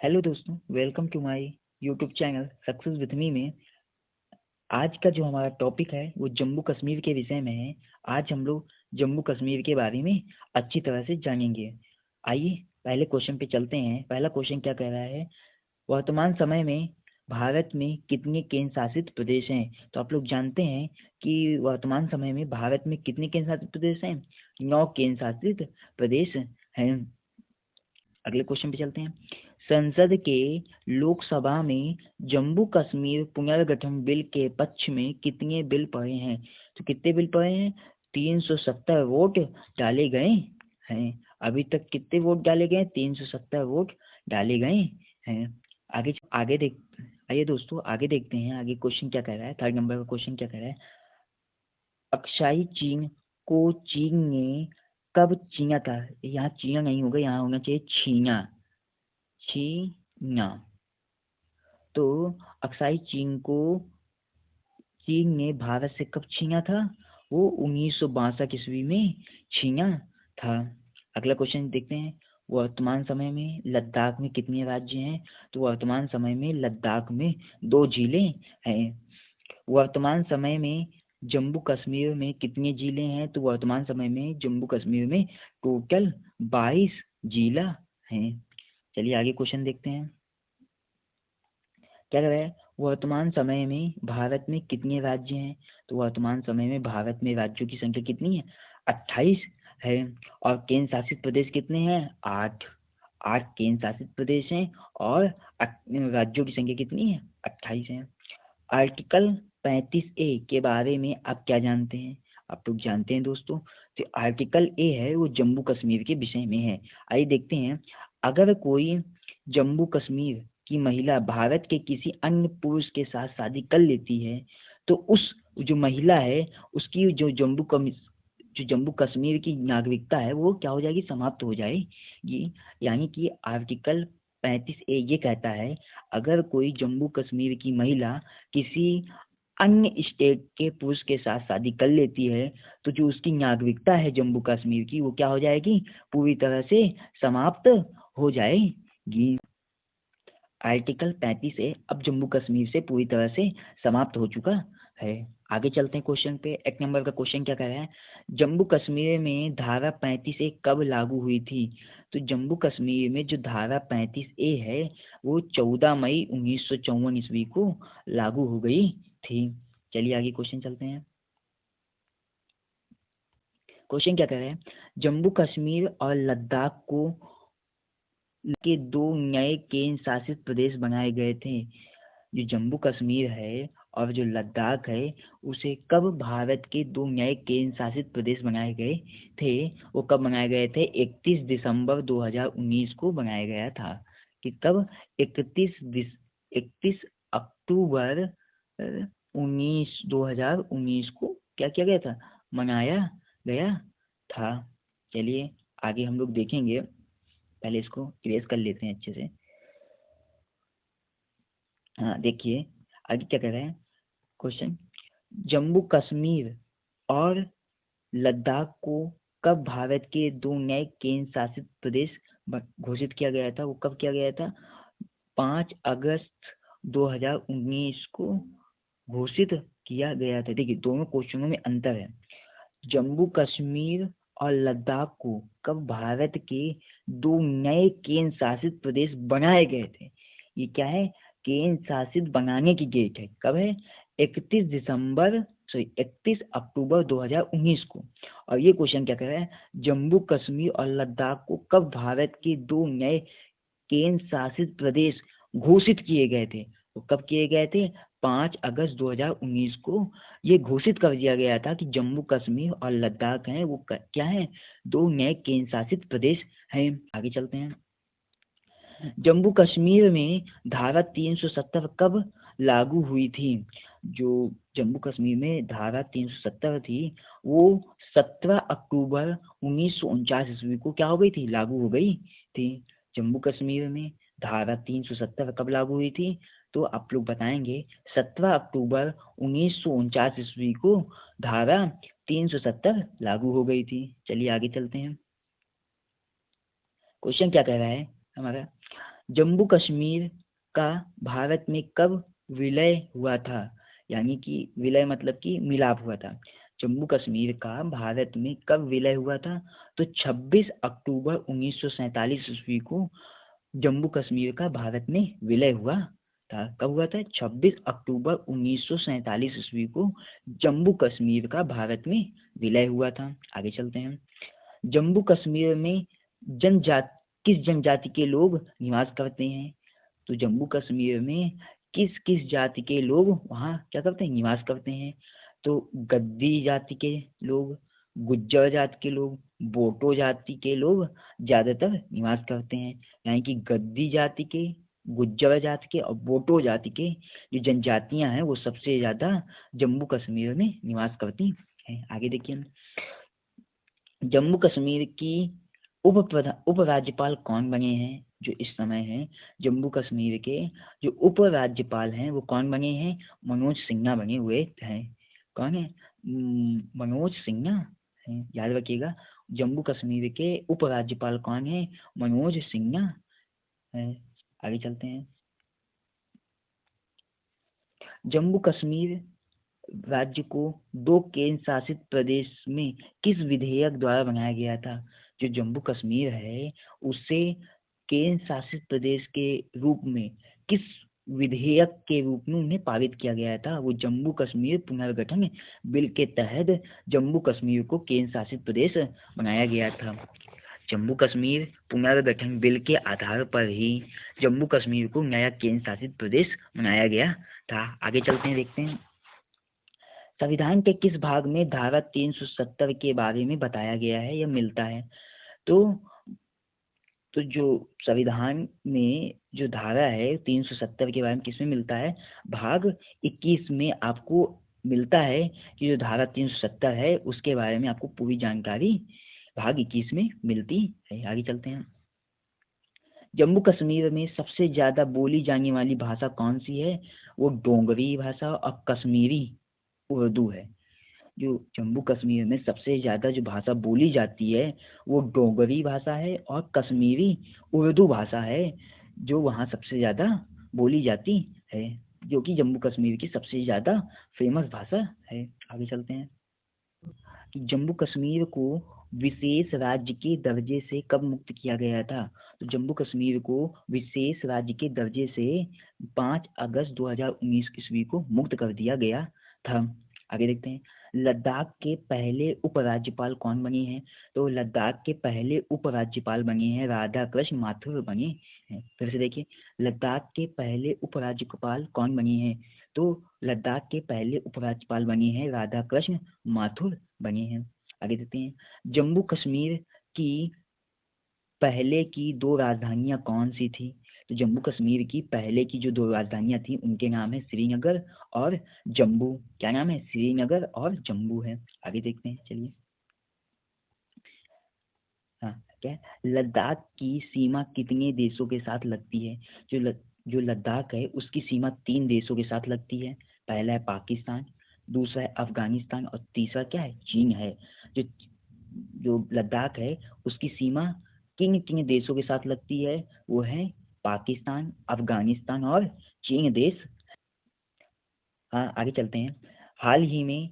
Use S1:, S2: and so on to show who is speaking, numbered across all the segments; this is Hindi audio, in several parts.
S1: हेलो दोस्तों, welcome to my YouTube channel success with me में। आज का जो हमारा टॉपिक है वो जम्मू कश्मीर के विषय में है। आज हम लोग जम्मू कश्मीर के बारे में अच्छी तरह से जानेंगे। आइए पहले क्वेश्चन पे चलते हैं। पहला क्वेश्चन क्या कह रहा है, वर्तमान समय में भारत में कितने केंद्र शासित प्रदेश हैं। तो आप लोग जानते हैं कि वर्तमान समय में भारत में कितने केंद्र शासित प्रदेश हैं, 9 केंद्र शासित प्रदेश हैं। अगले क्वेश्चन पे चलते हैं। संसद के लोकसभा में जम्मू कश्मीर पुनर्गठन बिल के पक्ष में कितने बिल पड़े हैं। तो कितने बिल पड़े हैं, 370 वोट डाले गए हैं। अभी तक कितने वोट डाले गए, 370 वोट डाले गए हैं। आगे आगे देख आइए दोस्तों, आगे देखते हैं आगे क्वेश्चन क्या कह रहा है। थर्ड नंबर का क्वेश्चन क्या कह रहा है, अक्साई चीन को चीन ने कब छीना था। यहाँ चीना नहीं होगा, यहाँ होना चाहिए छीना, छीना। तो अक्साई चीन को चीन ने भारत से कब छीना था, वो 1962 ईस्वी में छीना था। अगला क्वेश्चन देखते हैं, वर्तमान समय में लद्दाख में कितने राज्य हैं। तो वर्तमान समय में लद्दाख में 2 जिले हैं। वर्तमान समय में जम्मू कश्मीर में कितने जिले हैं। तो वर्तमान समय में जम्मू कश्मीर में टोटल 22 जिला हैं। चलिए आगे क्वेश्चन देखते हैं, क्या कह रहा है, वर्तमान समय में भारत में कितने राज्य हैं। तो वर्तमान समय में भारत में राज्यों की संख्या कितनी है, 28 है। और केंद्र शासित प्रदेश कितने हैं, 8। 8 केंद्र शासित प्रदेश हैं और राज्यों की संख्या कितनी है, 28 है। आर्टिकल 35A के बारे में आप क्या जानते हैं। आप लोग जानते हैं दोस्तों, तो आर्टिकल ए है वो जम्मू कश्मीर के विषय में है। आइए देखते हैं, अगर कोई जम्मू कश्मीर की महिला भारत के किसी अन्य पुरुष के साथ शादी कर लेती है, तो उस जो महिला है उसकी जो जम्मू कश्मीर की नागरिकता है वो क्या हो जाएगी, समाप्त हो जाएगी। यानी कि आर्टिकल 35A ये कहता है, अगर कोई जम्मू कश्मीर की महिला किसी अन्य स्टेट के पुरुष के साथ शादी कर लेती है, तो जो उसकी नागरिकता है जम्मू कश्मीर की वो क्या हो जाएगी, पूरी तरह से समाप्त हो जाएगी। आर्टिकल 35A अब जम्मू कश्मीर से पूरी तरह से समाप्त हो चुका है। आगे चलते हैं क्वेश्चन पे। एक नंबर का क्वेश्चन क्या कह रहा है, जम्मू कश्मीर में धारा 35A कब लागू हुई थी। तो जम्मू कश्मीर में जो धारा 35A है वो 14 मई 1954 ईस्वी को लागू हो गई थी। चलिए आगे क्वेश्चन चलते हैं। क्वेश्चन क्या कह रहा है, जम्मू कश्मीर और लद्दाख को के 2 नए केंद्र शासित प्रदेश बनाए गए थे। जो जम्मू कश्मीर है और जो लद्दाख है उसे कब भारत के 2 नए केंद्र शासित प्रदेश बनाए गए थे। वो कब बनाए गए थे, 31 दिसंबर 2019 को बनाया गया था। कि कब, 31 अक्टूबर 2019 को क्या किया गया था, मनाया गया था। चलिए आगे हम लोग देखेंगे, पहले इसको इरेज कर लेते हैं अच्छे से। हाँ देखिए आगे क्या कह रहे हैं क्वेश्चन, जम्मू कश्मीर और लद्दाख को कब भारत के 2 नए केंद्र शासित प्रदेश घोषित किया गया था। वो कब किया गया था, 5 अगस्त 2019 को घोषित किया गया था। देखिए दोनों क्वेश्चनों में अंतर है। जम्मू कश्मीर और लद्दाख को कब भारत के 2 नए केंद्र शासित प्रदेश बनाए गए थे। ये क्या है, केंद्र शासित बनाने की डेट है, कब है, 31 अक्टूबर 2019 को। और ये क्वेश्चन क्या कर रहा है, जम्मू कश्मीर और लद्दाख को कब भारत के 2 नए केंद्र शासित प्रदेश घोषित किए गए थे। वो कब किए गए थे, 5 अगस्त 2019 को ये घोषित कर दिया गया था कि जम्मू कश्मीर और लद्दाख हैं वो क्या है, 2 नए केंद्र शासित प्रदेश हैं। आगे चलते हैं, जम्मू कश्मीर में धारा 370 कब लागू हुई थी। जो जम्मू कश्मीर में धारा 370 थी वो 17 अक्टूबर 1949 ईस्वी को क्या हो गई थी, लागू हो गई थी। जम्मू कश्मीर में धारा 370 कब लागू हुई थी, तो आप लोग बताएंगे 17 अक्टूबर 1949 ईस्वी को धारा 370 लागू हो गई थी। चलिए आगे चलते हैं, क्वेश्चन क्या कह रहा है हमारा, जम्मू कश्मीर का भारत में कब विलय हुआ था? यानी कि विलय मतलब कि मिलाप हुआ था। जम्मू कश्मीर का भारत में कब विलय हुआ था? तो 26 अक्टूबर 1947 ईस्वी को जम्मू कश्मीर का भारत में विलय हुआ था। कब हुआ था? 26 अक्टूबर 1947 ईस्वी को जम्मू कश्मीर का भारत में विलय हुआ था। आगे चलते हैं। जम्मू कश्मीर में जनजाति किस जनजाति के लोग निवास करते हैं? तो जम्मू कश्मीर में किस किस जाति के लोग वहाँ क्या करते हैं? निवास करते हैं। तो गद्दी जाति के लोग, गुज्जर जाति के लोग, बोटो जाति के लोग ज्यादातर निवास करते हैं। यानी कि गद्दी जाति के, गुज्जर जाति के और बोटो जाति के जो जनजातियां हैं वो सबसे ज्यादा जम्मू कश्मीर में निवास करती हैं। आगे देखिए, जम्मू कश्मीर की उपराज्यपाल कौन बने हैं? जो इस समय हैं जम्मू कश्मीर के जो उपराज्यपाल हैं वो कौन बने हैं? मनोज सिन्हा बने हुए हैं। कौन है? मनोज सिन्हा हैं, याद रखिएगा। जम्मू कश्मीर के उपराज्यपाल कौन है? मनोज सिन्हा है। आगे चलते हैं। जम्मू कश्मीर राज्य को दो केंद्र शासित प्रदेश में किस विधेयक द्वारा बनाया गया था? जो जम्मू कश्मीर है उसे केंद्र शासित प्रदेश के रूप में किस विधेयक के रूप में उन्हें पारित किया गया था? वो जम्मू कश्मीर पुनर्गठन बिल के तहत जम्मू कश्मीर को केंद्र शासित प्रदेश बनाया गया था। जम्मू कश्मीर पुनर्गठन बिल के आधार पर ही जम्मू कश्मीर को नया केंद्र शासित प्रदेश बनाया गया था। आगे चलते हैं, देखते हैं। संविधान के किस भाग में धारा 370 के बारे में बताया गया है या मिलता है? तो जो संविधान में जो धारा है 370 के बारे में किसमें मिलता है? भाग 21 में आपको मिलता है कि जो धारा 370 है उसके बारे में आपको पूरी जानकारी भाग 21 में मिलती है। आगे चलते हैं। जम्मू कश्मीर में सबसे ज्यादा बोली जाने वाली भाषा कौन सी है? वो डोगरी भाषा और कश्मीरी उर्दू है। जो जम्मू कश्मीर में सबसे ज्यादा जो भाषा बोली जाती है वो डोगरी भाषा है और कश्मीरी उर्दू भाषा है जो वहाँ सबसे ज्यादा बोली जाती है, जो कि जम्मू कश्मीर की सबसे ज्यादा फेमस भाषा है। आगे चलते हैं। जम्मू कश्मीर को विशेष राज्य के दर्जे से कब मुक्त किया गया था? तो जम्मू कश्मीर को विशेष राज्य के दर्जे से 5 अगस्त 2019 ईस्वी को मुक्त कर दिया गया था। आगे देखते हैं। लद्दाख के पहले उपराज्यपाल कौन बने हैं? तो लद्दाख के पहले उपराज्यपाल बने हैं राधा कृष्ण माथुर बने हैं। फिर से देखिए, लद्दाख के पहले उपराज्यपाल कौन बने हैं? तो लद्दाख के पहले उपराज्यपाल बने हैं राधा कृष्ण माथुर बने हैं। आगे देखते हैं। जम्मू कश्मीर की पहले की दो राजधानियां कौन सी थी? तो जम्मू कश्मीर की पहले की जो दो राजधानियां थी उनके नाम है श्रीनगर और जम्मू। क्या नाम है? श्रीनगर और जम्मू है। आगे देखते हैं, चलिए। हाँ, क्या है? लद्दाख की सीमा कितने देशों के साथ लगती है? जो लद्दाख है उसकी सीमा 3 देशों के साथ लगती है। पहला है पाकिस्तान, दूसरा है अफगानिस्तान और तीसरा क्या है? चीन है। जो जो लद्दाख है उसकी सीमा किन किन देशों के साथ लगती है? वो है पाकिस्तान, अफगानिस्तान और चीन देश। हाँ, आगे चलते हैं। हाल ही में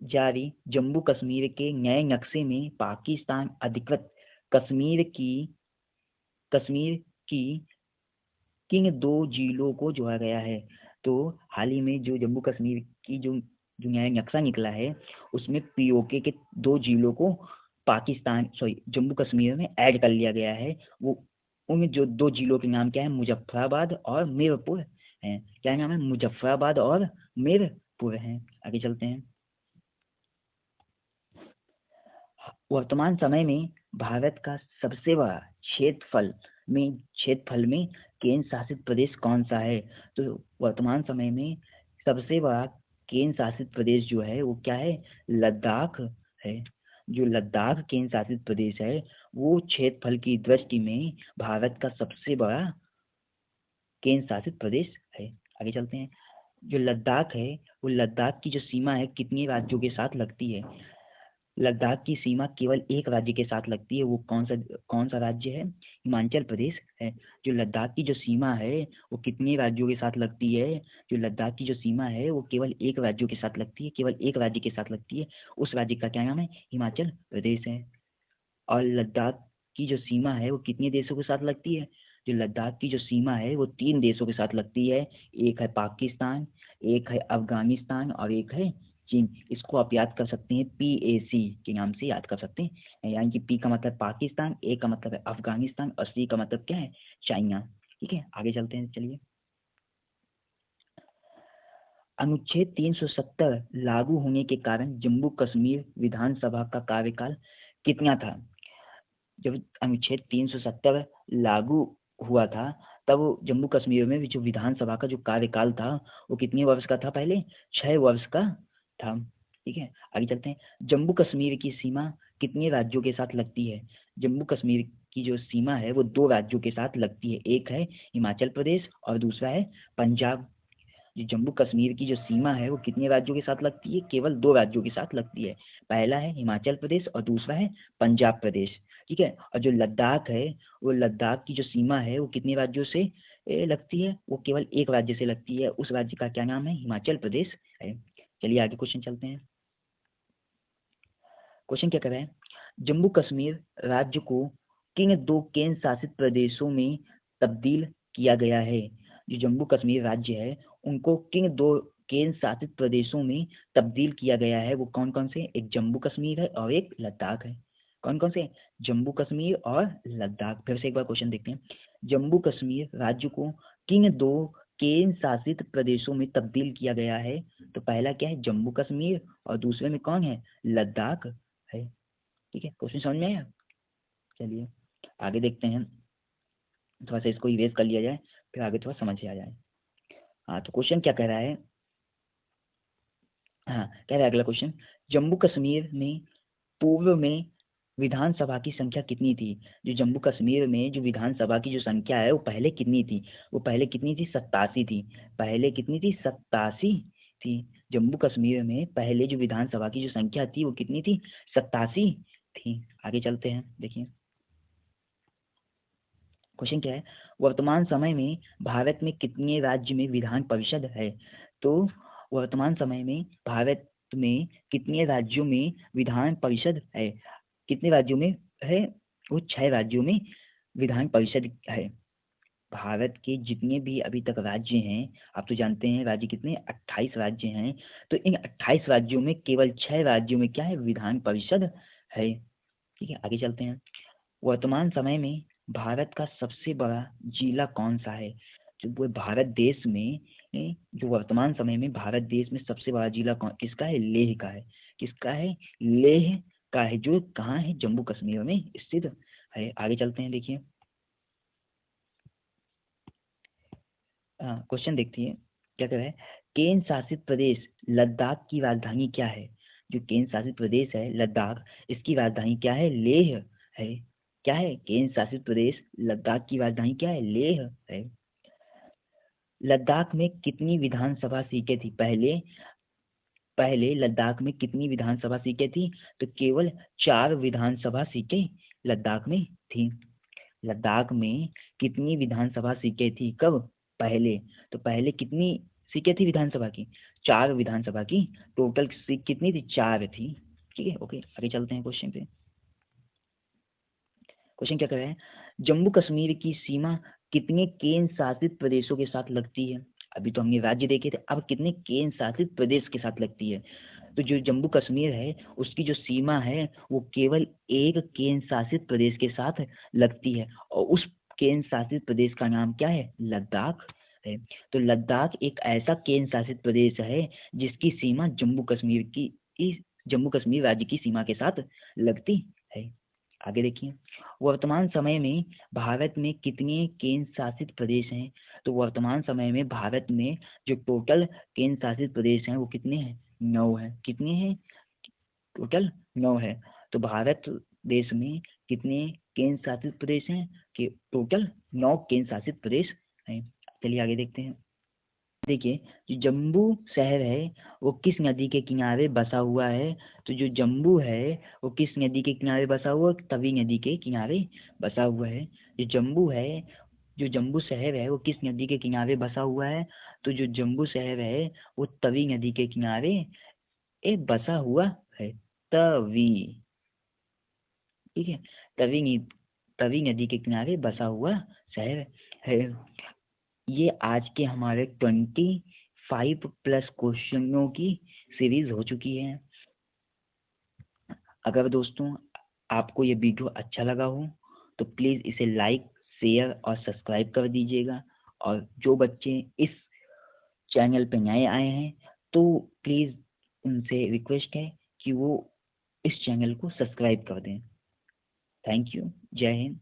S1: जारी जम्मू कश्मीर के नए नक्शे में पाकिस्तान अधिकृत कश्मीर की कश्मीर की किन दो जिलों को जोड़ा गया है? तो हाल ही में जो जम्मू कश्मीर की जो नया नक्शा निकला है उसमें पीओके के 2 जिलों को पाकिस्तान सॉरी जम्मू कश्मीर में ऐड कर लिया गया है। वो उन जो 2 जिलों के नाम क्या है? मुजफ्फराबाद और मीरपुर हैं। क्या नाम है? मुजफ्फराबाद और मीरपुर हैं। आगे चलते हैं। वर्तमान समय में भारत का सबसे बड़ा क्षेत्रफल में केंद्र शासित प्रदेश कौन सा है? तो वर्तमान समय में सबसे बड़ा केंद्र शासित प्रदेश जो है वो क्या है? लद्दाख है। जो लद्दाख केंद्र शासित प्रदेश है वो क्षेत्रफल की दृष्टि में भारत का सबसे बड़ा केंद्र शासित प्रदेश है। आगे चलते हैं। जो लद्दाख है वो लद्दाख की जो सीमा है कितनी राज्यों के साथ लगती है? लद्दाख की सीमा केवल एक राज्य के साथ लगती है, वो कौन सा राज्य है? हिमाचल प्रदेश है। जो लद्दाख की जो सीमा है वो कितने राज्यों के साथ लगती है? जो लद्दाख की जो सीमा है वो केवल एक राज्यों के साथ लगती है, केवल एक राज्य के साथ लगती है। उस राज्य का क्या नाम है? हिमाचल प्रदेश है। और लद्दाख की जो सीमा है वो कितने देशों के साथ लगती है? जो लद्दाख की जो सीमा है वो 3 देशों के साथ लगती है। एक है पाकिस्तान, एक है अफगानिस्तान और एक है चीन। इसको आप याद कर सकते हैं, PAC के नाम से याद कर सकते हैं। यानी कि P का मतलब पाकिस्तान, A का मतलब है अफगानिस्तान और C का मतलब क्या है? चाइना। ठीक है, आगे चलते हैं, चलिए। अनुच्छेद 370 लागू होने के कारण जम्मू कश्मीर विधानसभा का कार्यकाल कितना था? जब अनुच्छेद 370 लागू हुआ था, तब जम्मू कश्मीर में भी जो विधानसभा का जो कार्यकाल था वो कितने वर्ष का था? पहले 6 वर्ष का था। ठीक है, आगे चलते हैं। जम्मू कश्मीर की सीमा कितने राज्यों के साथ लगती है? जम्मू कश्मीर की जो सीमा है वो 2 राज्यों के साथ लगती है, एक है हिमाचल प्रदेश और दूसरा है पंजाब। जो जम्मू कश्मीर की जो सीमा है वो कितने राज्यों के साथ लगती है? केवल 2 राज्यों के साथ लगती है। पहला है हिमाचल प्रदेश और दूसरा है पंजाब प्रदेश। ठीक है, और जो लद्दाख है, वो लद्दाख की जो सीमा है वो कितने राज्यों से लगती है? वो केवल एक राज्य से लगती है। उस राज्य का क्या नाम है? हिमाचल प्रदेश है। चलिए आगे क्वेश्चन चलते हैं। क्वेश्चन क्या कर रहा है? जम्मू कश्मीर राज्य को किन 2 केंद्र शासित प्रदेशों में तब्दील किया गया है? जो जम्मू कश्मीर राज्य है उनको किन 2 केंद्र शासित प्रदेशों में तब्दील किया गया है? वो कौन कौन से? एक जम्मू कश्मीर है और एक लद्दाख है। कौन कौन से? जम्मू कश्मीर और लद्दाख। फिर से एक बार क्वेश्चन देखते हैं। जम्मू कश्मीर राज्य को किन 2 केंद्र शासित प्रदेशों में तब्दील किया गया है? तो पहला क्या है? जम्मू कश्मीर, और दूसरे में कौन है? लद्दाख है। ठीक है, क्वेश्चन समझ में आया? चलिए आगे देखते हैं। थोड़ा सा इसको इरेज कर लिया जाए, फिर आगे थोड़ा समझ आ जाए। हाँ, तो क्वेश्चन क्या कह रहा है? हाँ, कह रहा है अगला क्वेश्चन, जम्मू कश्मीर में पूर्व में विधानसभा की संख्या कितनी थी? जो जम्मू कश्मीर में जो विधानसभा की जो संख्या है वो पहले कितनी थी? वो पहले कितनी थी? 87 थी। पहले कितनी थी? 87 थी। जम्मू कश्मीर में पहले जो विधानसभा की जो संख्या थी वो कितनी थी? 87 थी। आगे चलते हैं, देखिए क्वेश्चन क्या है? वर्तमान समय में भारत में कितने राज्य में विधान परिषद है? तो वर्तमान समय में भारत में कितने राज्यों में विधान परिषद है? कितने राज्यों में है? वो 6 राज्यों में विधान परिषद है। भारत के जितने भी अभी तक राज्य हैं, आप तो जानते हैं राज्य कितने, 28 राज्य हैं। तो इन 28 राज्यों में केवल 6 राज्यों में क्या है? विधान परिषद है। ठीक है, आगे चलते हैं। वर्तमान समय में भारत का सबसे बड़ा जिला कौन सा है? जो वो भारत देश में जो वर्तमान समय में भारत देश में सबसे बड़ा जिला किसका है? लेह का है। किसका है? लेह का है, जो कहाँ है? जम्मू कश्मीर में स्थित है। आगे चलते हैं, देखिए क्वेश्चन देखते हैं क्या कह रहा है। केंद्र शासित प्रदेश लद्दाख की राजधानी क्या है? जो केंद्र शासित प्रदेश है लद्दाख, इसकी राजधानी क्या है? लेह है। क्या है? केंद्र शासित प्रदेश लद्दाख की राजधानी क्या है? लेह है। लद्दाख में कितनी विधानसभा सीटें थी? पहले पहले लद्दाख में कितनी विधानसभा सीटें थी? तो केवल 4 विधानसभा सीटें लद्दाख में थी। लद्दाख में कितनी विधानसभा सीटें थी? कब? पहले। तो पहले कितनी सीटें थी विधानसभा की? 4 विधानसभा की। टोटल सीट कितनी थी? 4 थी। ठीक है, ओके, आगे चलते हैं क्वेश्चन पे। क्वेश्चन क्या कर रहे हैं? जम्मू कश्मीर की सीमा कितने केंद्र शासित प्रदेशों के साथ लगती है? अभी तो हमने राज्य देखे थे, अब कितने केंद्र शासित प्रदेश के साथ लगती है? तो जो जम्मू कश्मीर है उसकी जो सीमा है वो केवल एक केंद्र शासित प्रदेश के साथ लगती है, और उस केंद्र शासित प्रदेश का नाम क्या है? लद्दाख है। तो लद्दाख एक ऐसा केंद्र शासित प्रदेश है जिसकी सीमा जम्मू कश्मीर राज्य की सीमा के साथ लगती है। आगे देखिए, वर्तमान समय में भारत में कितने केंद्र शासित प्रदेश हैं? तो वर्तमान समय में भारत में जो टोटल केंद्र शासित प्रदेश हैं वो कितने हैं? 9 हैं। कितने हैं? टोटल 9 है। तो भारत देश में कितने केंद्र शासित प्रदेश हैं? कि टोटल 9 केंद्र शासित प्रदेश हैं। चलिए आगे देखते हैं। देखिए, जो जम्मू शहर है वो किस नदी के किनारे बसा हुआ है? तो जो जम्मू है वो किस नदी के किनारे बसा हुआ है? तवी नदी के किनारे बसा हुआ है। जो जम्मू है, जो जम्मू शहर है वो किस नदी के किनारे बसा हुआ है? तो जो जम्मू शहर है वो तवी नदी के किनारे बसा हुआ है। तवी, ठीक है, तवी तवी नदी के किनारे बसा हुआ शहर है। ये आज के हमारे 25+ क्वेश्चनों की सीरीज हो चुकी है। अगर दोस्तों आपको ये वीडियो अच्छा लगा हो तो प्लीज़ इसे लाइक, शेयर और सब्सक्राइब कर दीजिएगा। और जो बच्चे इस चैनल पे नए आए हैं तो प्लीज़ उनसे रिक्वेस्ट है कि वो इस चैनल को सब्सक्राइब कर दें। Thank you. जय हिंद।